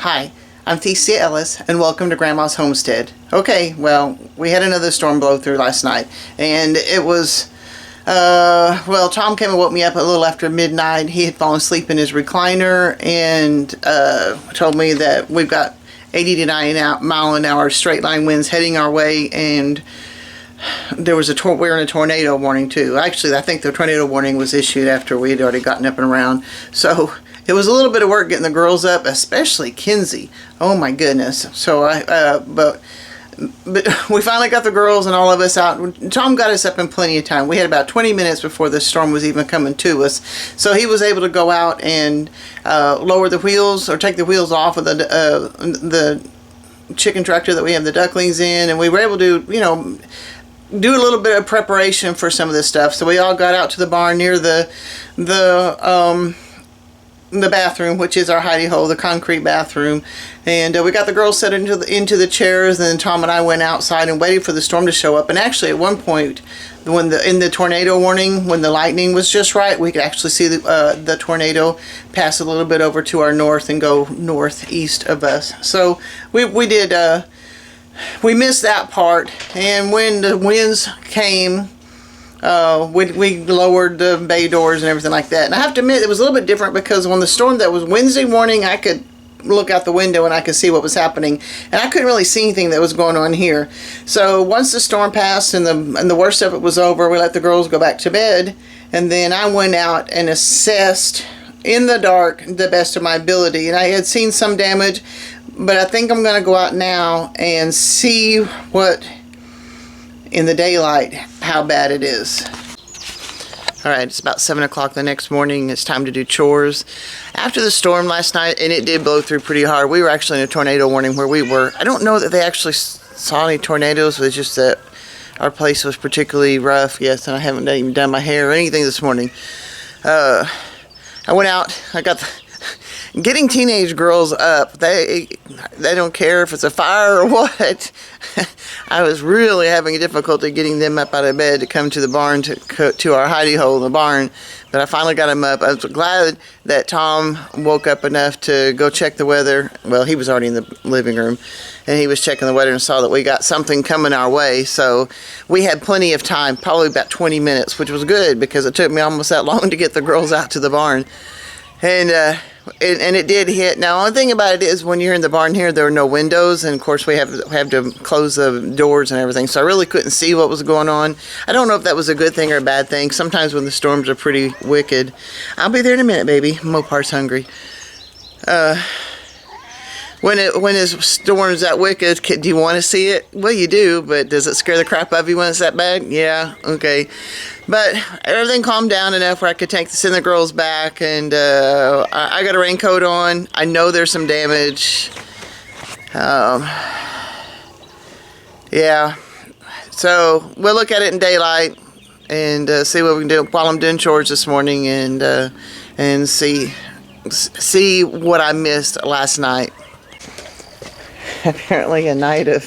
Hi, I'm theciaellis, and welcome to Grandma's Homestead. Okay, well, we had another storm blow through last night, and it was, well, Tom came and woke me up a little after midnight. He had fallen asleep in his recliner, and told me that we've got 80 to 90 mile an hour straight line winds heading our way, and there was we're in a tornado warning too. Actually, I think the tornado warning was issued after we had already gotten up and around. So it was a little bit of work getting the girls up, especially Kinsey. Oh my goodness. So but we finally got the girls and all of us out. Tom got us up in plenty of time. We had about 20 minutes before the storm was even coming to us. So he was able to go out and lower the wheels, or take the wheels off of the chicken tractor that we have the ducklings in, and we were able to, you know, do a little bit of preparation for some of this stuff. So we all got out to the barn near the bathroom, which is our hidey hole, the concrete bathroom, and we got the girls set into the chairs, and then Tom and I went outside and waited for the storm to show up. And actually, at one point, when in the tornado warning, when the lightning was just right, we could actually see the tornado pass a little bit over to our north and go northeast of us. So we did. We missed that part, and when the winds came, we lowered the bay doors and everything like that. And I have to admit, it was a little bit different, because when the storm that was Wednesday morning, I could look out the window and I could see what was happening, and I couldn't really see anything that was going on here. So once the storm passed and the worst of it was over, we let the girls go back to bed, and then I went out and assessed in the dark the best of my ability. And I had seen some damage, but I think I'm going to go out now and see what, in the daylight, how bad it is. Alright, it's about 7 o'clock the next morning. It's time to do chores. After the storm last night, and it did blow through pretty hard, we were actually in a tornado warning where we were. I don't know that they actually saw any tornadoes, it's just that our place was particularly rough. Yes, and I haven't even done my hair or anything this morning. I went out, getting teenage girls up, they don't care if it's a fire or what. I was really having difficulty getting them up out of bed to come to the barn, to our hidey hole in the barn. But I finally got them up. I was glad that Tom woke up enough to go check the weather. Well, he was already in the living room, and he was checking the weather and saw that we got something coming our way. So we had plenty of time, probably about 20 minutes, which was good, because it took me almost that long to get the girls out to the barn. And it did hit. Now, the only thing about it is, when you're in the barn here, there are no windows, and of course we have to close the doors and everything, so I really couldn't see what was going on. I don't know if that was a good thing or a bad thing. Sometimes when the storms are pretty wicked. I'll be there in a minute, baby. Mopar's hungry. When his storm's that wicked, do you want to see it? Well, you do, but does it scare the crap out of you when it's that bad? Yeah, okay. But everything calmed down enough where I could send the girls back, and I got a raincoat on. I know there's some damage. Yeah, so we'll look at it in daylight and see what we can do while I'm doing chores this morning, and see what I missed last night. Apparently a night of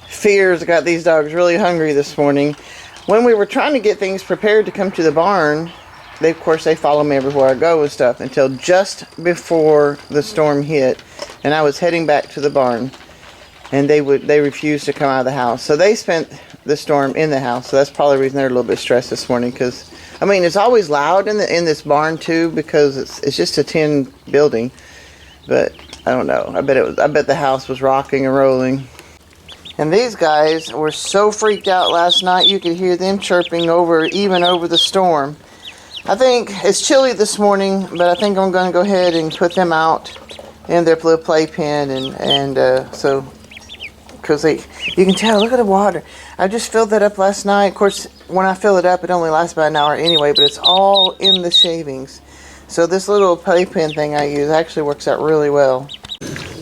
fears got these dogs really hungry this morning. When we were trying to get things prepared to come to the barn, of course they follow me everywhere I go and stuff, until just before the storm hit, and I was heading back to the barn, and they refused to come out of the house. So they spent the storm in the house. So that's probably the reason they're a little bit stressed this morning, because I mean, it's always loud in this barn too, because it's just a tin building. But I don't know. I bet the house was rocking and rolling. And these guys were so freaked out last night, you could hear them chirping even over the storm. I think it's chilly this morning, but I think I'm going to go ahead and put them out in their little playpen, so, because you can tell, look at the water. I just filled that up last night. Of course, when I fill it up, it only lasts about an hour anyway, but it's all in the shavings. So this little playpen thing I use actually works out really well.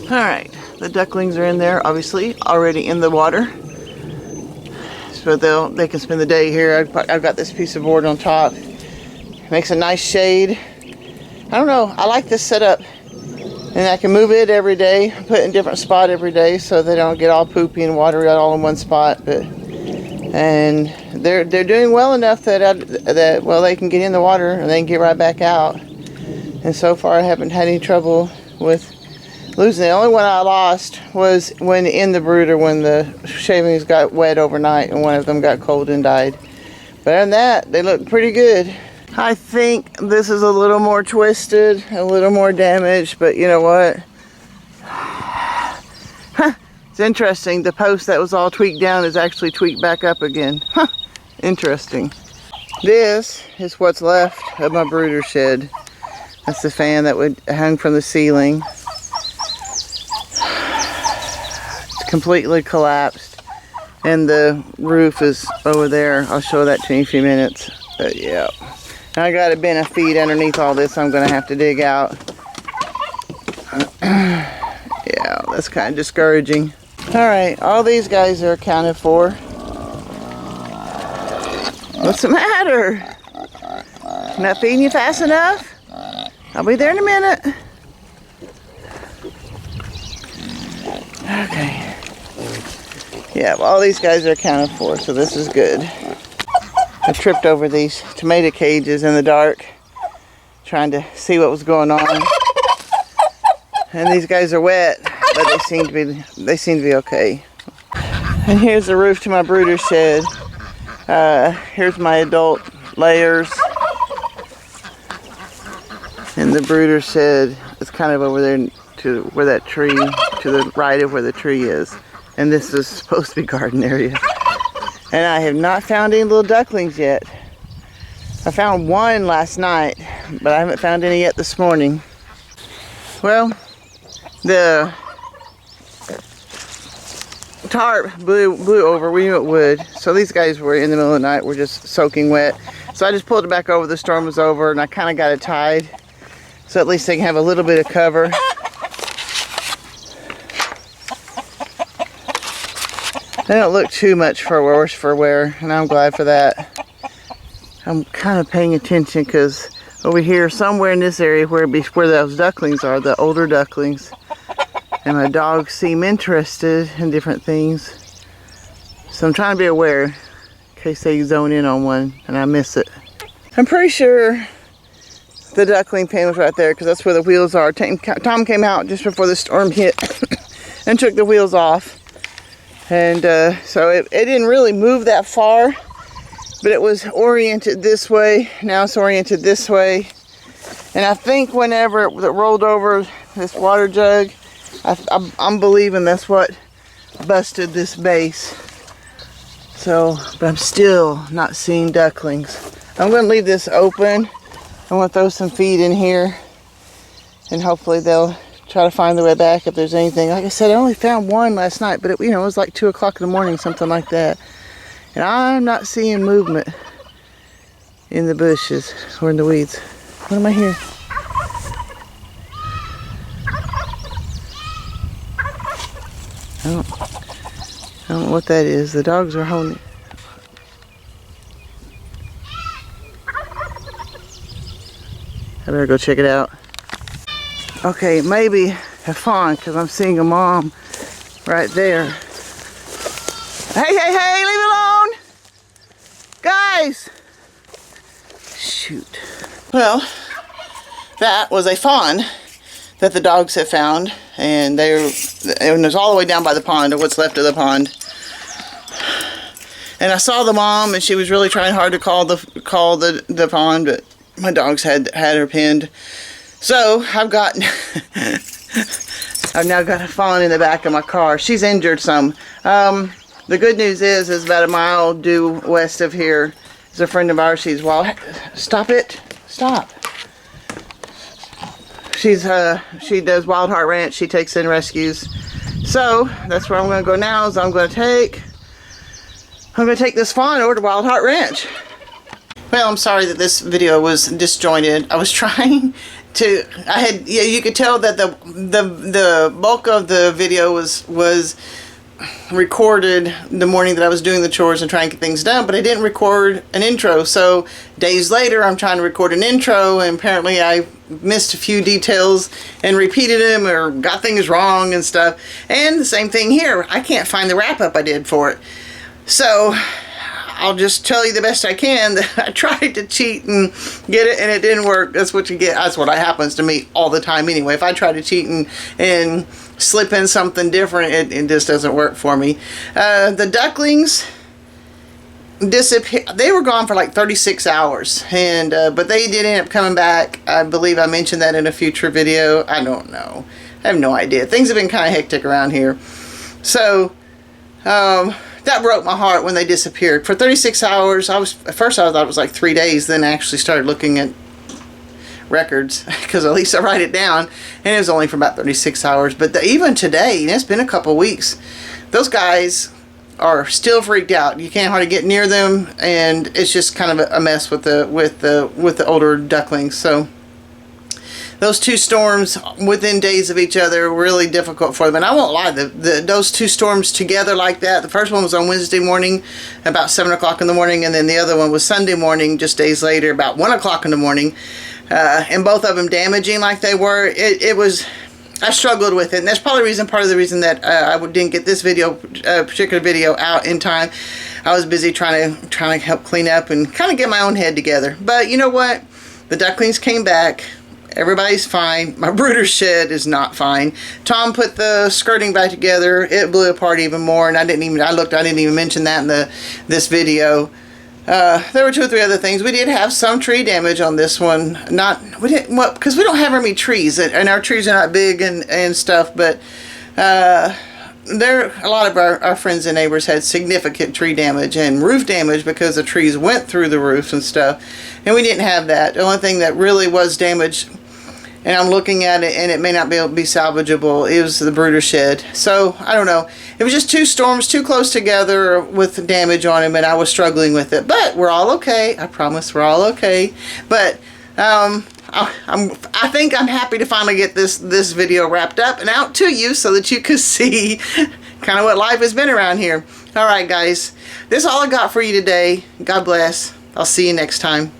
Alright, the ducklings are in there, obviously, already in the water. So they can spend the day here. I've got this piece of board on top. Makes a nice shade. I don't know, I like this setup. And I can move it every day, put it in a different spot every day, so they don't get all poopy and watery all in one spot. And they're doing well enough that well, they can get in the water and they can get right back out. And so far I haven't had any trouble with losing it. The only one I lost was when in the brooder, when the shavings got wet overnight and one of them got cold and died. But other than that, they look pretty good. I think this is a little more twisted, a little more damaged, but you know what? It's interesting. The post that was all tweaked down is actually tweaked back up again. Interesting. This is what's left of my brooder shed. That's the fan that would hang from the ceiling. It's completely collapsed. And the roof is over there. I'll show that to you in a few minutes. But yeah. I got a bin of feed underneath all this I'm going to have to dig out. Yeah, that's kind of discouraging. Alright, all these guys are accounted for. What's the matter? Not feeding you fast enough? I'll be there in a minute. Okay. Yeah, well, all these guys are accounted for, so this is good. I tripped over these tomato cages in the dark, trying to see what was going on. And these guys are wet, but they seem to be okay. And here's the roof to my brooder shed. Here's my adult layers. And the brooder shed is kind of over there to where that tree, to the right of where the tree is. And this is supposed to be garden area. And I have not found any little ducklings yet. I found one last night, but I haven't found any yet this morning. Well, the tarp blew over. We knew it would. So these guys were in the middle of the night, were just soaking wet. So I just pulled it back over. The storm was over, and I kind of got it tied. So at least they can have a little bit of cover. They don't look too much for worse for wear, and I'm glad for that. I'm kind of paying attention because over here, somewhere in this area where those ducklings are, the older ducklings, and my dogs seem interested in different things. So I'm trying to be aware in case they zone in on one and I miss it. I'm pretty sure the duckling pen was right there because that's where the wheels are. Tom came out just before the storm hit and took the wheels off. And so it didn't really move that far, but it was oriented this way. Now it's oriented this way. And I think whenever it rolled over this water jug, I'm believing that's what busted this base. So, but I'm still not seeing ducklings. I'm going to leave this open. I'm going to throw some feed in here, and hopefully they'll try to find their way back if there's anything. Like I said, I only found one last night, but it was like 2 o'clock in the morning, something like that. And I'm not seeing movement in the bushes or in the weeds. What am I hearing? I don't know what that is. The dogs are holding. I better go check it out. Okay, maybe a fawn, because I'm seeing a mom right there. Hey, hey, hey, leave it alone! Guys! Shoot. Well, that was a fawn that the dogs have found, and it was all the way down by the pond, or what's left of the pond. And I saw the mom, and she was really trying hard to call the pond, but my dogs had her pinned. So I've now got a fawn in the back of my car. She's injured some. The good news is about a mile due west of here is a friend of ours. She's wild. Stop it! Stop. She does Wild Heart Ranch. She takes in rescues. So that's where I'm going to go now. Is I'm going to take this fawn over to Wild Heart Ranch. Well, I'm sorry that this video was disjointed. I was trying to. You could tell that the bulk of the video was recorded the morning that I was doing the chores and trying to get things done, but I didn't record an intro. So days later, I'm trying to record an intro, and apparently I missed a few details and repeated them or got things wrong and stuff. And the same thing here. I can't find the wrap up I did for it. So I'll just tell you the best I can that I tried to cheat and get it and it didn't work. That's what you get. That's what happens to me all the time anyway. If I try to cheat and slip in something different, it just doesn't work for me. The ducklings disappeared. They were gone for like 36 hours, and but they did end up coming back. I believe I mentioned that in a future video. I don't know. I have no idea. Things have been kind of hectic around here. So that broke my heart when they disappeared. For 36 hours, at first I thought it was like 3 days, then I actually started looking at records, because at least I write it down, and it was only for about 36 hours. But even today, and it's been a couple weeks, those guys are still freaked out. You can't hardly get near them, and it's just kind of a mess with the older ducklings. So those two storms within days of each other were really difficult for them. And I won't lie, those two storms together like that, the first one was on Wednesday morning about 7 o'clock in the morning, and then the other one was Sunday morning just days later about 1 o'clock in the morning. And both of them damaging like they were. It was, I struggled with it, and that's probably part of the reason that I didn't get this particular video out in time. I was busy trying to help clean up and kind of get my own head together. But you know what? The ducklings came back. Everybody's fine. My brooder shed is not fine. Tom put the skirting back together. It blew apart even more, and I didn't even mention that in this video. There were 2 or 3 other things. We did have some tree damage on this one. Because we don't have very many trees, and our trees are not big and stuff. But a lot of our friends and neighbors had significant tree damage and roof damage because the trees went through the roofs and stuff, and we didn't have that. The only thing that really was damaged, and I'm looking at it and it may not be able to be salvageable, is the brooder shed. So I don't know, it was just 2 storms too close together with damage on them, and I was struggling with it. But we're all okay. I promise we're all okay. But I think I'm happy to finally get this video wrapped up and out to you so that you can see kind of what life has been around here. Alright guys, this is all I got for you today. God bless. I'll see you next time.